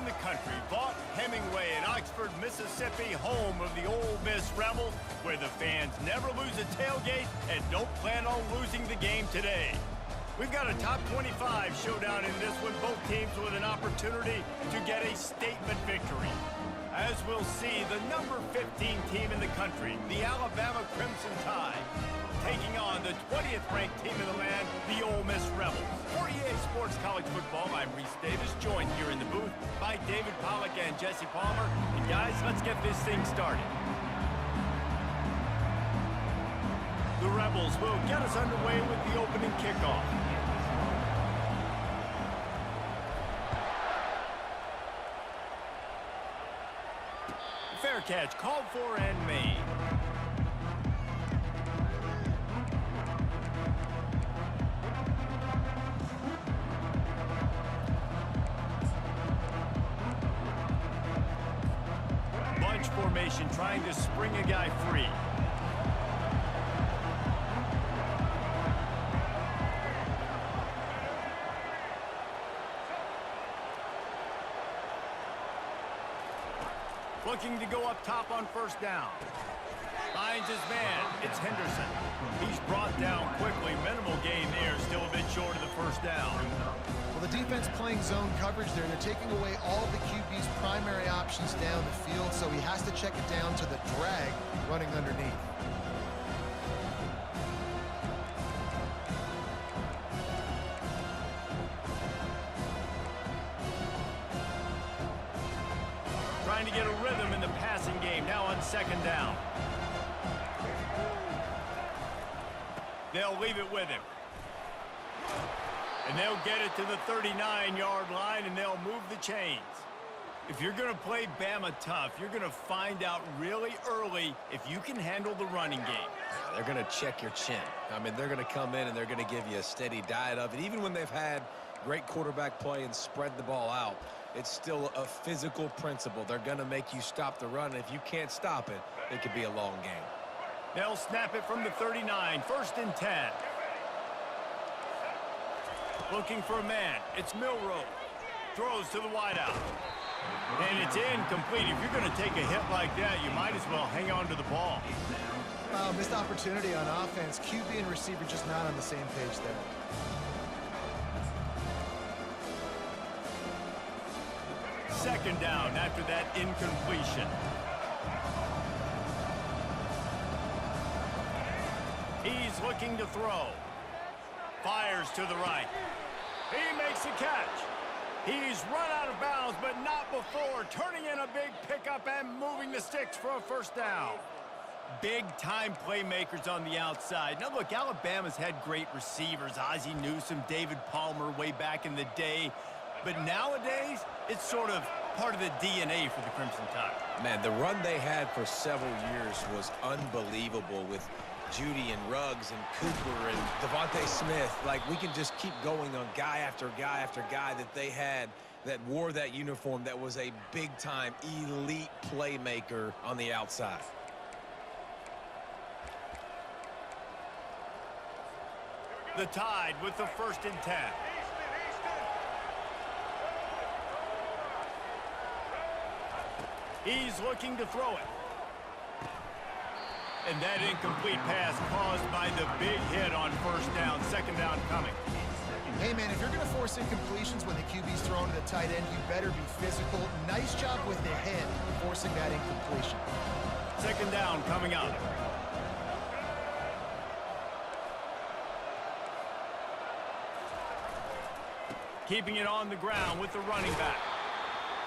the country, Vaught-Hemingway in Oxford, Mississippi, home of the Ole Miss Rebels, where the fans never lose a tailgate and don't plan on losing the game today. We've got a top 25 showdown in this one, both teams with an opportunity to get a statement victory. As we'll see, the number 15 team in the country, the Alabama Crimson Tide, taking on the 20th ranked team in the land, the Ole Miss Rebels. For EA Sports College Football, I'm Reese Davis, joined here in the booth by David Pollack and Jesse Palmer. And guys, let's get this thing started. The Rebels will get us underway with the opening kickoff. Fair catch called for and made. Bunch formation trying to spring a guy free. Looking to go up top on first down. Finds his man. It's Henderson. He's brought down quickly. Minimal gain there. Still a bit short of the first down. Well, the defense playing zone coverage there. They're taking away all the QB's primary options down the field, so he has to check it down to the drag running underneath. Trying to get a rhythm in the passing game, now on second down. They'll leave it with him. And they'll get it to the 39-yard line, and they'll move the chains. If you're going to play Bama tough, you're going to find out really early if you can handle the running game. They're going to check your chin. I mean, they're going to come in and they're going to give you a steady diet of it. Even when they've had great quarterback play and spread the ball out, it's still a physical principle. They're going to make you stop the run. If you can't stop it, it could be a long game. They'll snap it from the 39, 1st and 10. Looking for a man. It's Milroe. Throws to the wideout. And it's incomplete. If you're going to take a hit like that, you might as well hang on to the ball. Missed opportunity on offense. QB and receiver just not on the same page there. Second down after that incompletion. He's looking to throw. Fires to the right. He makes a catch. He's run out of bounds, but not before. Turning in a big pickup and moving the sticks for a first down. Big-time playmakers on the outside. Now, look, Alabama's had great receivers. Ozzie Newsome, David Palmer way back in the day. But nowadays, it's sort of part of the DNA for the Crimson Tide. Man, the run they had for several years was unbelievable with Judy and Ruggs and Cooper and Devontae Smith. Like, we can just keep going on guy after guy after guy that they had that wore that uniform that was a big-time elite playmaker on the outside. The Tide with the 1st and 10. He's looking to throw it. And that incomplete pass caused by the big hit on first down. Second down coming. Hey, man, if you're going to force incompletions when the QB's thrown to the tight end, you better be physical. Nice job with the hit, forcing that incompletion. Second down coming up. Keeping it on the ground with the running back.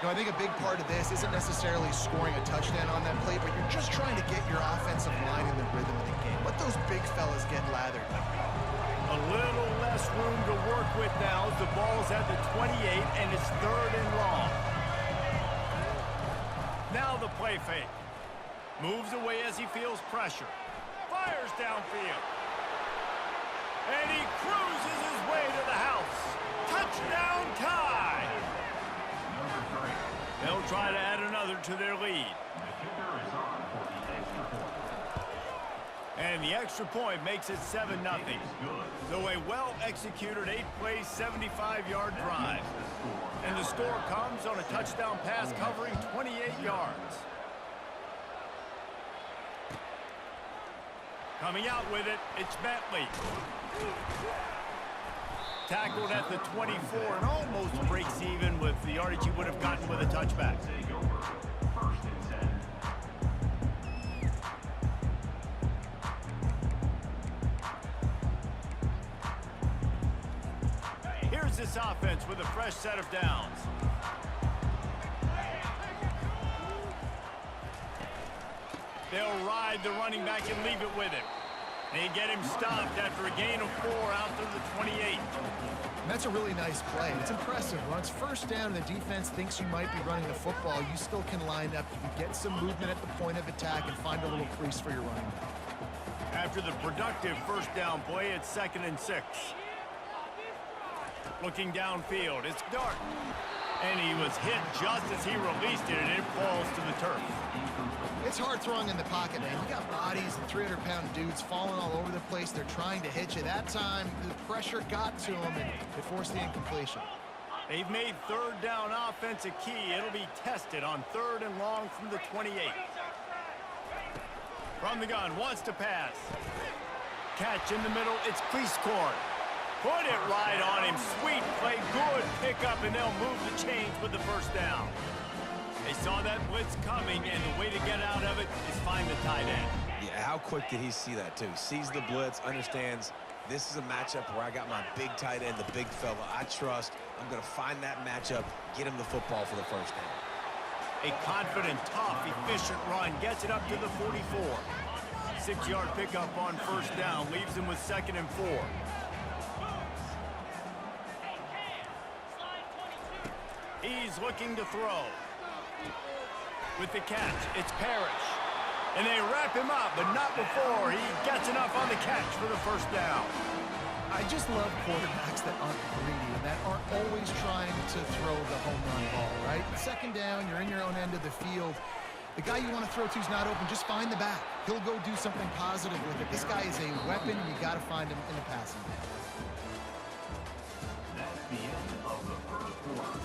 You know, I think a big part of this isn't necessarily scoring a touchdown on that play, but you're just trying to get your offensive line in the rhythm of the game. Let those big fellas get lathered. A little less room to work with now as the ball's at the 28, and it's 3rd and long. Now the play fake. Moves away as he feels pressure. Fires downfield. And he cruises his way to the house. Touchdown Tide! They'll try to add another to their lead. And the extra point makes it 7-0. So a well-executed 8-play, 75-yard drive. And the score comes on a touchdown pass covering 28 yards. Coming out with it, it's Bentley. Tackled at the 24 and almost breaks even with the yardage he would have gotten with a touchback. Here's this offense with a fresh set of downs. They'll ride the running back and leave it with him. They get him stopped after a gain of 4 out to the 28. That's a really nice play. It's impressive. When it's first down and the defense thinks you might be running the football, you still can line up. You can get some movement at the point of attack and find a little crease for your running back. After the productive first down play, it's 2nd and 6. Looking downfield, it's Dart. And he was hit just as he released it, and it falls to the turf. It's hard throwing in the pocket, man. You got bodies and 300-pound dudes falling all over the place. They're trying to hit you. That time, the pressure got to him, and it forced the incompletion. They've made 3rd down offense a key. It'll be tested on 3rd and long from the 28. From the gun, wants to pass. Catch in the middle, it's Cleasecorn. Put it right on him. Sweet play, good pickup, and they'll move the chains with the first down. They saw that blitz coming, and the way to get out of it is find the tight end. Yeah, how quick did he see that, too? Sees the blitz, understands this is a matchup where I got my big tight end, the big fella I trust. I'm going to find that matchup, get him the football for the first down. A confident, tough, efficient run gets it up to the 44. 6-yard pickup on first down leaves him with 2nd and 4. He's looking to throw. With the catch, it's Parrish. And they wrap him up, but not before he gets enough on the catch for the first down. I just love quarterbacks that aren't greedy and that aren't always trying to throw the home run ball, right? 2nd down, you're in your own end of the field. The guy you want to throw to is not open. Just find the back. He'll go do something positive with it. This guy is a weapon. You got to find him in the passing game. That's the end of the first quarter.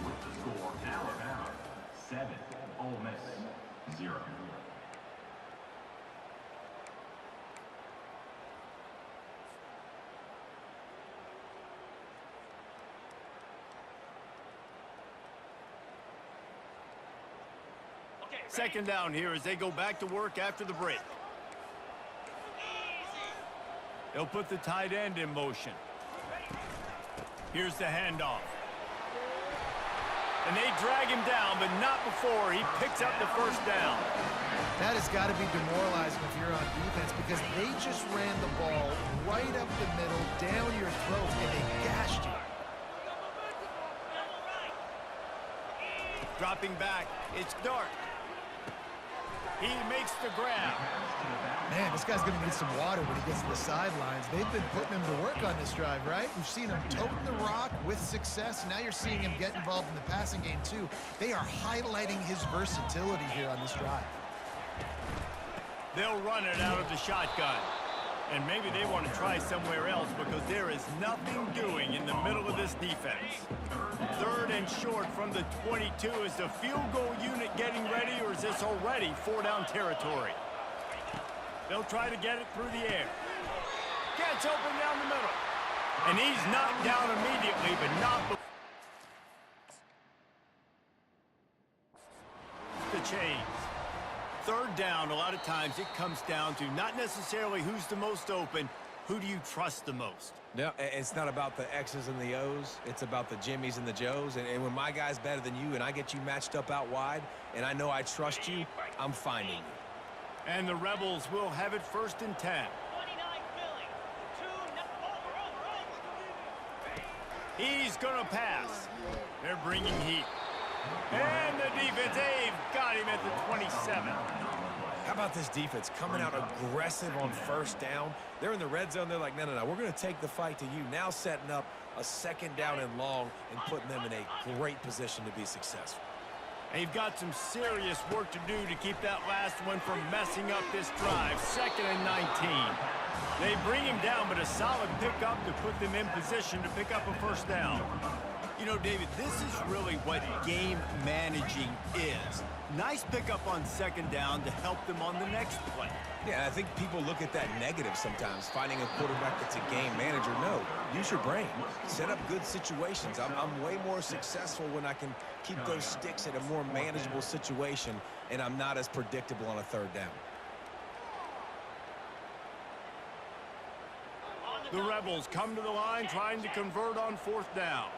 With the score, Alabama 7, Ole Miss 0. Second down here as they go back to work after the break. They'll put the tight end in motion. Here's the handoff. And they drag him down, but not before he picks up the first down. That has got to be demoralizing if you're on defense because they just ran the ball right up the middle, down your throat, and they gashed you. Dropping back, it's Dart. He makes the grab. Man, this guy's going to need some water when he gets to the sidelines. They've been putting him to work on this drive, right? We've seen him toting the rock with success. Now you're seeing him get involved in the passing game, too. They are highlighting his versatility here on this drive. They'll run it out of the shotgun. And maybe they want to try somewhere else because there is nothing doing in the middle of this defense. 3rd and short from the 22. Is the field goal unit getting ready, or is this already 4-down territory? They'll try to get it through the air. Gets open down the middle. And he's knocked down immediately, but not the chains. 3rd down, a lot of times it comes down to not necessarily who's the most open, who do you trust the most? No, it's not about the X's and the O's. It's about the Jimmys and the Joes. And when my guy's better than you and I get you matched up out wide and I know I trust you, I'm finding you. And the Rebels will have it 1st and 10. He's going to pass. They're bringing heat. And the defense, they've got him at the 27. How about this defense coming out aggressive on first down? They're in the red zone. They're like, no, we're going to take the fight to you. Now setting up a 2nd down and long and putting them in a great position to be successful. They've got some serious work to do to keep that last one from messing up this drive. 2nd and 19. They bring him down, but a solid pickup to put them in position to pick up a first down. You know, David, this is really what game managing is. Nice pickup on 2nd down to help them on the next play. Yeah, I think people look at that negative sometimes, finding a quarterback that's a game manager. No, use your brain. Set up good situations. I'm way more successful when I can keep those sticks at a more manageable situation, and I'm not as predictable on a 3rd down. The Rebels come to the line trying to convert on 4th down.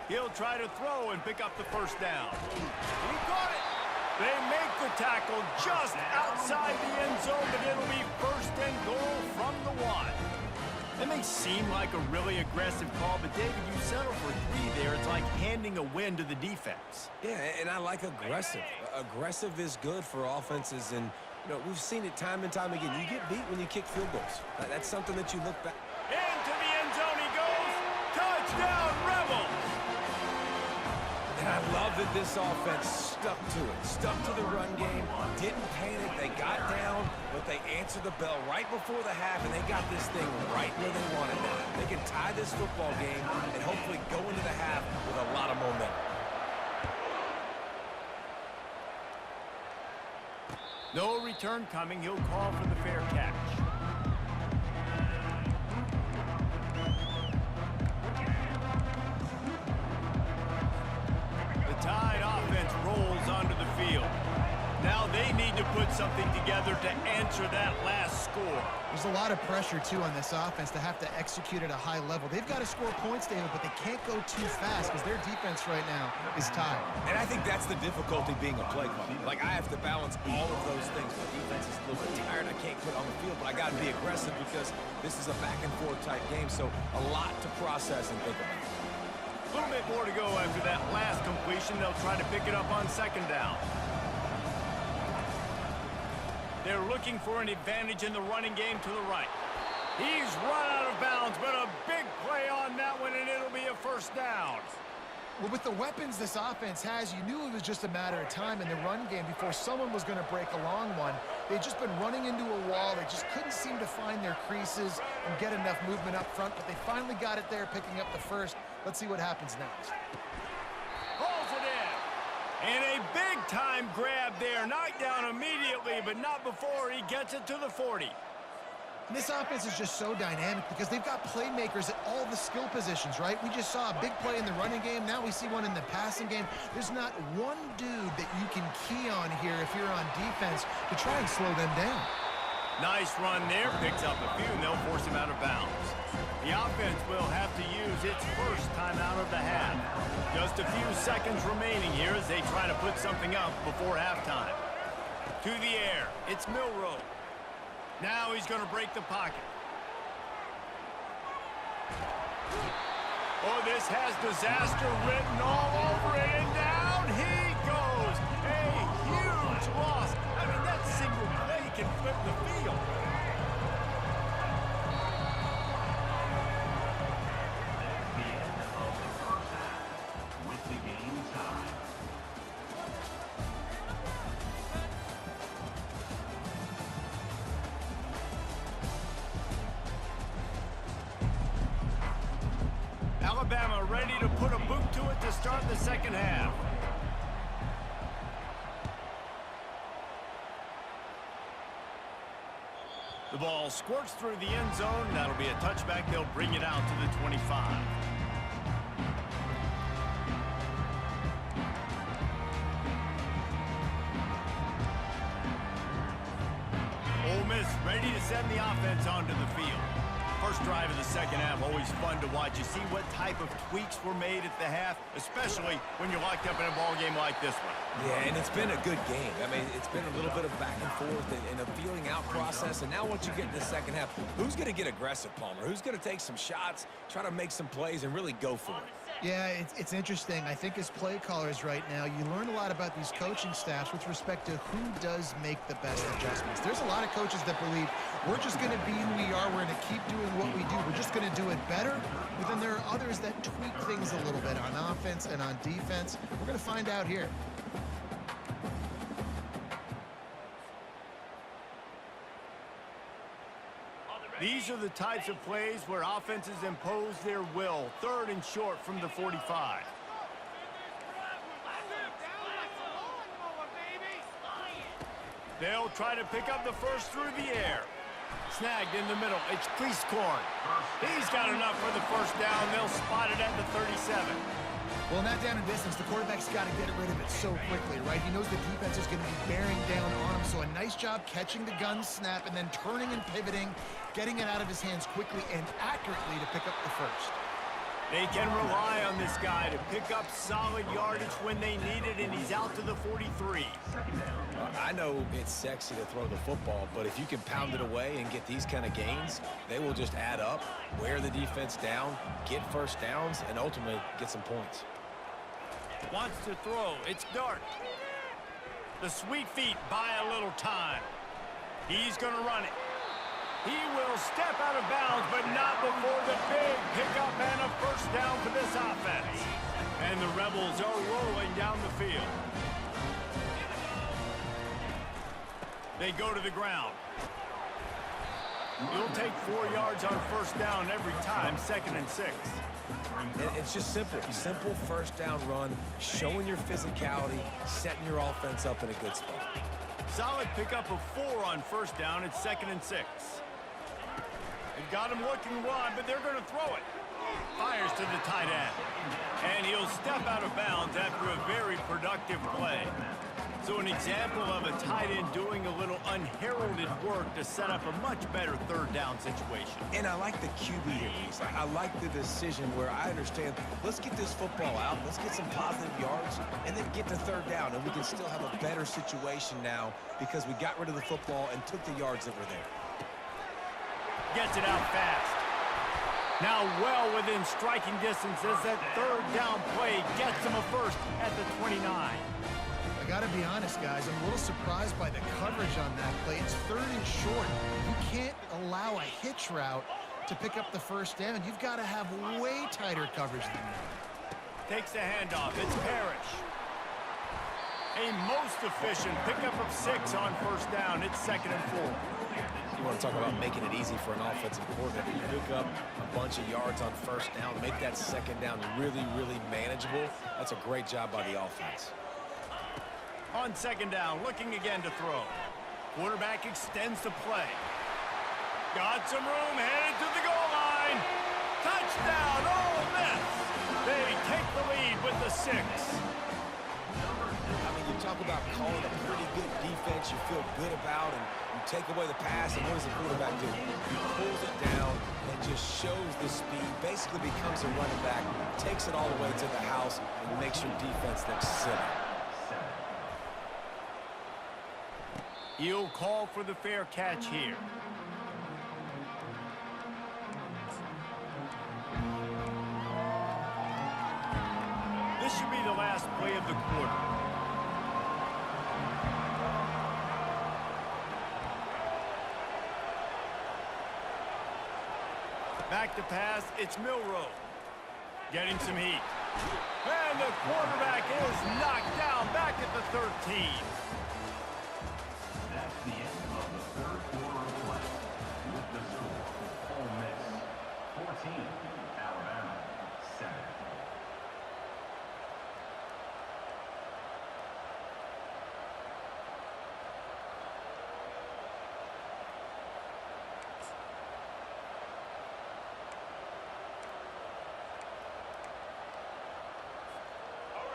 He'll try to throw and pick up the first down. He caught it. They make the tackle just outside the end zone, but it'll be 1st and goal from the 1. It may seem like a really aggressive call, but David, you settle for 3 there. It's like handing a win to the defense. Yeah, and I like aggressive. Aggressive is good for offenses, and you know, we've seen it time and time again. You get beat when you kick field goals. That's something that you look back. Into the end zone he goes. Touchdown, Rebels! And I love that this offense stuck to it, stuck to the run game, didn't panic, they got down, but they answered the bell right before the half, and they got this thing right where they wanted it. They can tie this football game and hopefully go into the half with a lot of momentum. No return coming. He'll call for the fair catch. Tide offense rolls onto the field. Now they need to put something together to answer that last score. There's a lot of pressure, too, on this offense to have to execute at a high level. They've got to score points, David, but they can't go too fast because their defense right now is tired. And I think that's the difficulty being a play caller. Like, I have to balance all of those things. My defense is a little bit tired. I can't put on the field, but I got to be aggressive because this is a back-and-forth type game, so a lot to process and think about. A little bit more to go after that last completion. They'll try to pick it up on 2nd down. They're looking for an advantage in the running game to the right. He's run out of bounds, but a big play on that one, and it'll be a first down. Well, with the weapons this offense has, you knew it was just a matter of time in the run game before someone was going to break a long one. They'd just been running into a wall. They just couldn't seem to find their creases and get enough movement up front, but they finally got it there, picking up the first. Let's see what happens next. Pulls it in. And a big-time grab there. Knocked down immediately, but not before he gets it to the 40. And this offense is just so dynamic because they've got playmakers at all the skill positions, right? We just saw a big play in the running game. Now we see one in the passing game. There's not one dude that you can key on here if you're on defense to try and slow them down. Nice run there. Picks up a few, and they'll force him out of bounds. The offense will have to use its first time out of the half. Just a few seconds remaining here as they try to put something up before halftime. To the air. It's Milroe. Now he's going to break the pocket. Oh, this has disaster written all over it, and down he goes. A huge loss. I mean, that single play can flip the field. The end of the first half with the game tied. Alabama ready to put a boot to it to start the second half. The ball squirts through the end zone. That'll be a touchback. They'll bring it out to the 25. Ole Miss ready to send the offense onto the field. First drive of the second half, always fun to watch. You see what type of tweaks were made at the half, especially when you're locked up in a ball game like this one. Yeah, and it's been a good game. I mean, it's been a little bit of back and forth and a feeling out process. And now once you get in the second half, who's going to get aggressive, Palmer? Who's going to take some shots, try to make some plays, and really go for it? Yeah, it's interesting. I think as play callers right now, you learn a lot about these coaching staffs with respect to who does make the best adjustments. There's a lot of coaches that believe we're just going to be who we are. We're going to keep doing what we do. We're just going to do it better. But then there are others that tweak things a little bit on offense. offense and on defense? We're going to find out here. These are the types of plays where offenses impose their will. 3rd and short from the 45. They'll try to pick up the first through the air. Snagged in the middle. It's Priestcorn. He's got enough for the first down. They'll spot it at the 37. Well, in that down and distance, the quarterback's got to get rid of it so quickly, right? He knows the defense is going to be bearing down on him, so a nice job catching the gun snap and then turning and pivoting, getting it out of his hands quickly and accurately to pick up the first. They can rely on this guy to pick up solid yardage when they need it, and he's out to the 43. I know it's sexy to throw the football, but if you can pound it away and get these kind of gains, they will just add up, wear the defense down, get first downs, and ultimately get some points. Wants to throw. It's Dart. The sweet feet buy a little time. He's going to run it. He will step out of bounds, but not before the big pickup and a first down for this offense. And the Rebels are rolling down the field. They go to the ground. You'll take 4 yards on first down every time, 2nd and 6. It's just simple. Simple first down run, showing your physicality, setting your offense up in a good spot. Solid pickup of 4 on first down. It's 2nd and 6. They've got him looking wide, but they're going to throw it. Fires to the tight end. And he'll step out of bounds after a very productive play. So an example of a tight end doing a little unheralded work to set up a much better 3rd down situation. And I like the QB here, Reese. I like the decision where I understand, let's get this football out, let's get some positive yards, and then get to 3rd down, and we can still have a better situation now because we got rid of the football and took the yards that were there. Gets it out fast. Now well within striking distance as that 3rd down play gets him a first at the 29. I got to be honest, guys, I'm a little surprised by the coverage on that play. It's 3rd and short. You can't allow a hitch route to pick up the first down. You've got to have way tighter coverage than that. Takes the handoff. It's Parrish. A most efficient pickup of 6 on first down. It's 2nd and 4. You want to talk about making it easy for an offensive coordinator. You pick up a bunch of yards on first down, make that 2nd down really, really manageable. That's a great job by the offense. On 2nd down, looking again to throw. Quarterback extends the play. Got some room, headed to the goal line. Touchdown, Ole Miss. They take the lead with the 6. I mean, you talk about calling a pretty good defense you feel good about, and you take away the pass, and what does the quarterback do? He pulls it down and just shows the speed, basically becomes a running back, takes it all the way to the house, and makes your defense look silly. He'll call for the fair catch here. This should be the last play of the quarter. Back to pass, it's Milroe. Getting some heat. And the quarterback is knocked down back at the 13. That's the end of the 3rd quarter of play. With the score, Ole Miss 14, Alabama 7.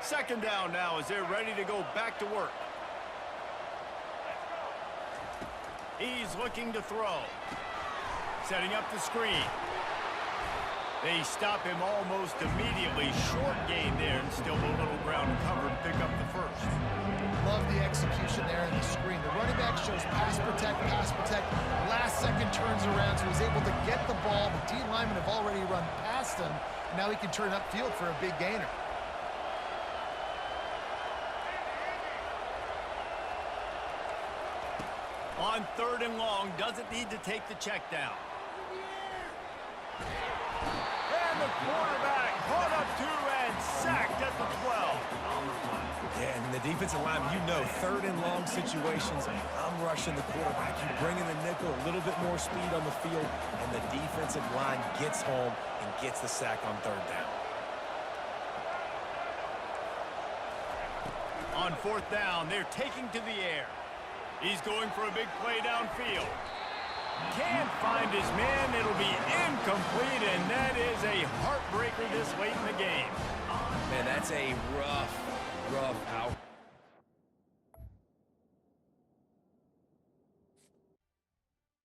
Second down now as they're ready to go back to work. He's looking to throw. Setting up the screen. They stop him almost immediately. Short gain there and still a little ground cover to pick up the first. Love the execution there in the screen. The running back shows pass protect, pass protect. Last second turns around, so he's able to get the ball. The D linemen have already run past him. Now he can turn upfield for a big gainer. On 3rd and long, doesn't need to take the check down. And the quarterback caught up to and sacked defensive lineman, you know, third and long situations, I'm rushing the quarterback. You bring in the nickel, a little bit more speed on the field, and the defensive line gets home and gets the sack on third down. On fourth down, they're taking to the air. He's going for a big play downfield. Can't find his man. It'll be incomplete, and that is a heartbreaker this late in the game. Man, that's a rough out.